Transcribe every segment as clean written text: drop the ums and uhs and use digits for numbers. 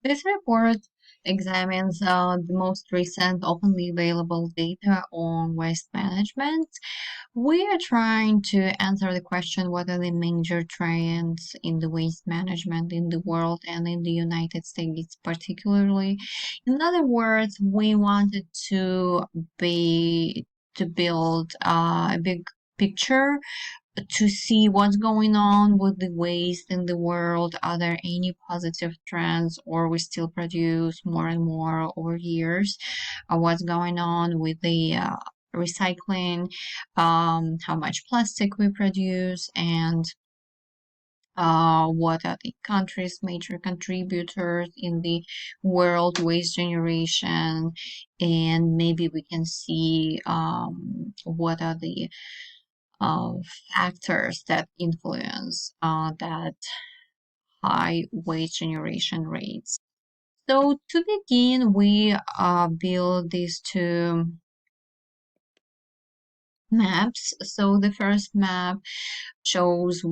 This report examines the most recent openly available data on waste management. We are trying to answer the question, what are the major trends in the waste management in the world and in the United States particularly. In other words, we wanted be to build a big picture to see what's going on with the waste in the world. Are there any positive trends, or we still produce more and more over years? What's going on with the recycling, how much plastic we produce, and what are the countries' major contributors in the world waste generation, and maybe we can see what are the uh, factors that influence that high waste generation rates. So to begin, we build these two maps. So the first map shows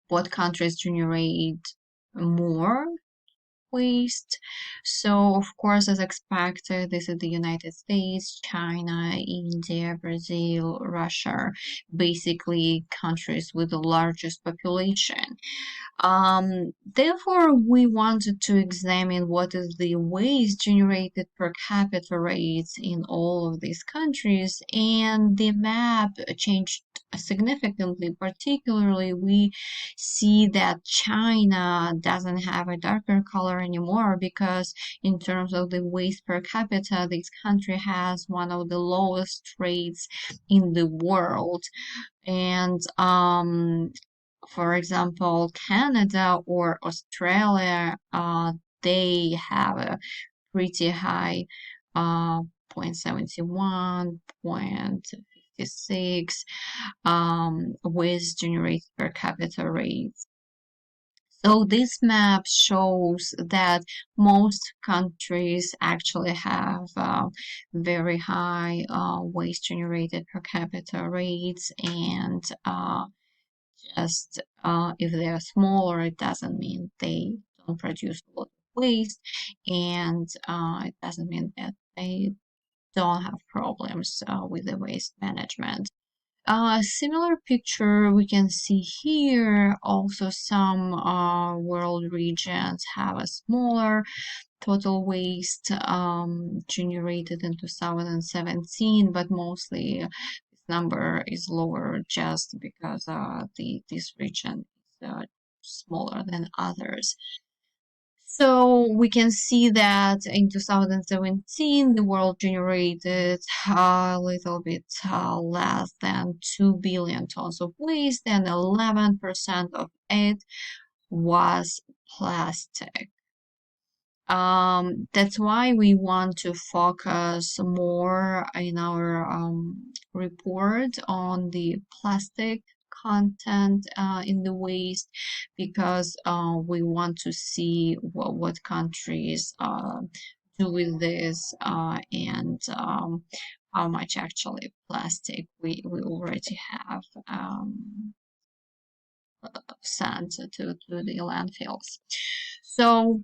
what countries generate more waste. So, of course, as expected, this is the United States, China, India, Brazil, Russia, basically countries with the largest population. Therefore, we wanted to examine what is the waste generated per capita rates in all of these countries, and the map changed significantly. Particularly, we see that China doesn't have a darker color anymore because, in terms of the waste per capita, this country has one of the lowest rates in the world. And for example, Canada or Australia, they have a pretty high uh, 0.71, 0.56 waste generated per capita rates. So this map shows that most countries actually have very high waste generated per capita rates, and just if they are smaller, it doesn't mean they don't produce a lot of waste, and it doesn't mean that they don't have problems with the waste management. A similar picture we can see here. Also, some world regions have a smaller total waste generated in 2017, but mostly this number is lower just because this region is smaller than others. So we can see that in 2017, the world generated a little bit less than 2 billion tons of waste, and 11% of it was plastic. That's why we want to focus more in our report on the plastic content in the waste, because we want to see what countries do with this, and how much actually plastic we already have sent to the landfills. So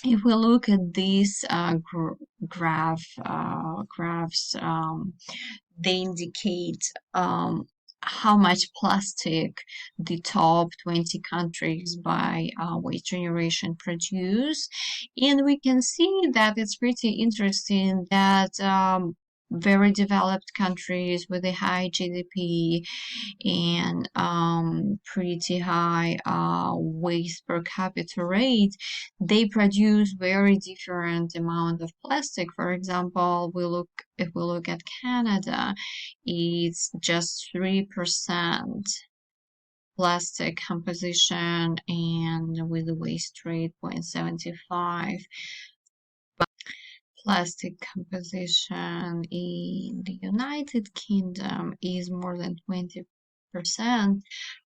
if we look at these graphs, they indicate how much plastic the top 20 countries by waste generation produce. And we can see that it's pretty interesting that very developed countries with a high GDP and pretty high waste per capita rate, they produce very different amount of plastic. For example, if we look at Canada, it's just 3% plastic composition, and with the waste rate 0.75. Plastic composition in the United Kingdom is more than 20%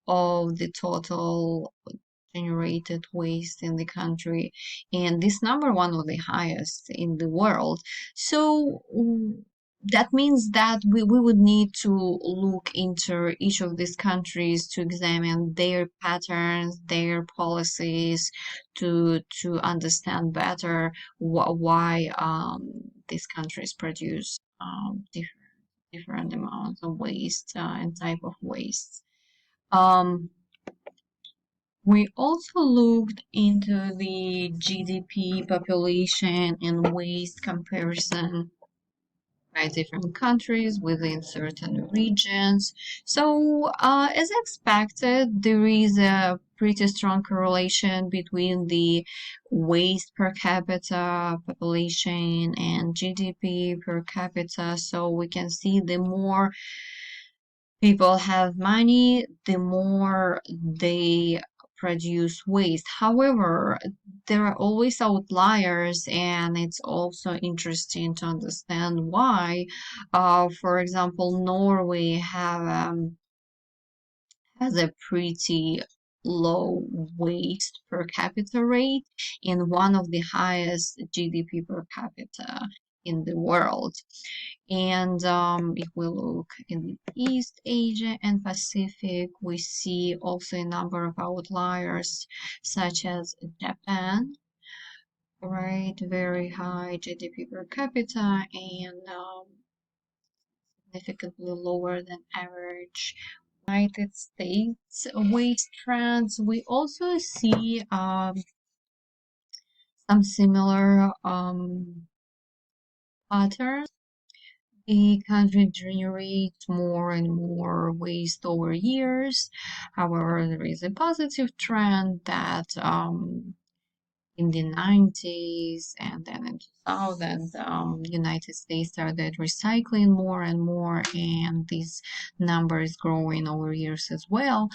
of the total generated waste in the country, and this number one of the highest in the world. So that means that we would need to look into each of these countries to examine their patterns, their policies, to understand better why these countries produce different amounts of waste and type of waste. Um, we also looked into the GDP, population, and waste comparison by different countries within certain regions. So, as expected, there is a pretty strong correlation between the waste per capita, population, and GDP per capita. So, we can see the more people have money, the more they produce waste. However, there are always outliers, and it's also interesting to understand why. For example, Norway has a pretty low waste per capita rate and one of the highest GDP per capita in the world. And if we look in East Asia and Pacific, we see also a number of outliers, such as Japan, right? Very high GDP per capita and significantly lower than average United States waste trends. We also see some similar patterns. The country generates more and more waste over years. However, there is a positive trend that in the 90s and then in 2000, United States started recycling more and more, and this number is growing over years as well.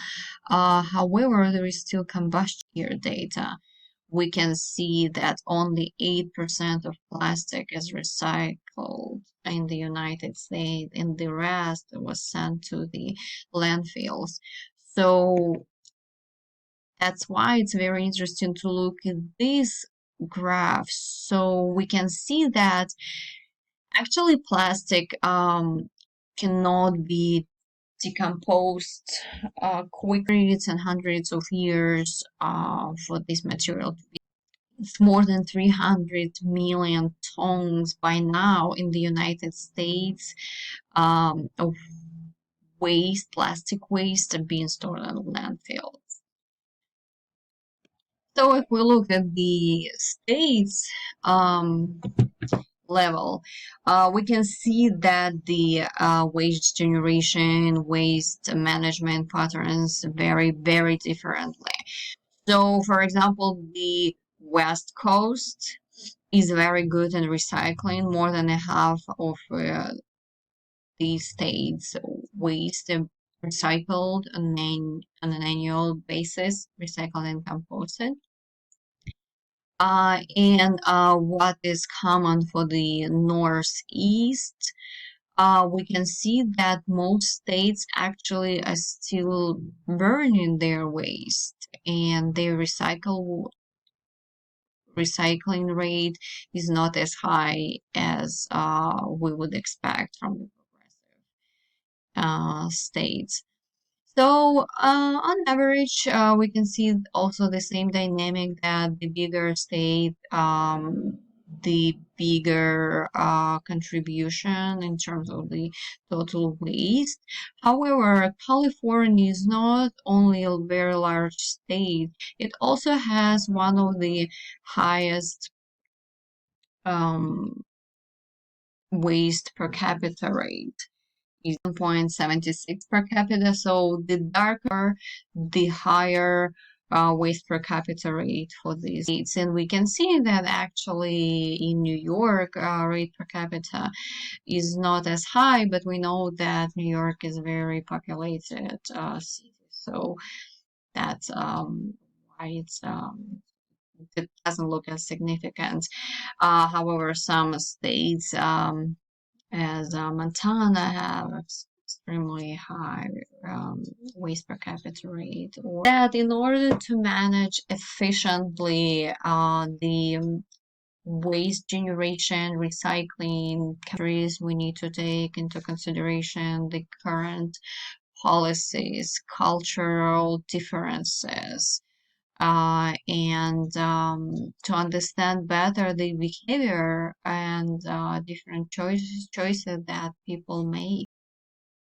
However, there is still combustion year data. We can see that only 8% of plastic is recycled in the United States, and the rest was sent to the landfills. So that's why it's very interesting to look at these graphs. So we can see that actually plastic cannot be decomposed quickly. It's in hundreds of years for this material to be. It's more than 300 million tons by now in the United States of waste, plastic waste, being stored in landfills. So if we look at the states level, we can see that the waste generation, waste management patterns vary very differently. So, for example, the West Coast is very good in recycling. More than a half of the state's waste recycled on an annual basis, recycled and composted. And what is common for the Northeast, we can see that most states actually are still burning their waste, and their recycling rate is not as high as we would expect from the progressive states. So, on average, we can see also the same dynamic that the bigger state, the bigger contribution in terms of the total waste. However, California is not only a very large state, it also has one of the highest um, waste per capita rate. Is 1.76 per capita. So the darker, the higher waste per capita rate for these states. And we can see that actually in New York, rate per capita is not as high, but we know that New York is a very populated city. So that's why it doesn't look as significant. However, some states as Montana have extremely high waste per capita rate, or that in order to manage efficiently the waste generation, recycling countries, we need to take into consideration the current policies, cultural differences, and to understand better the behavior and different choices that people make.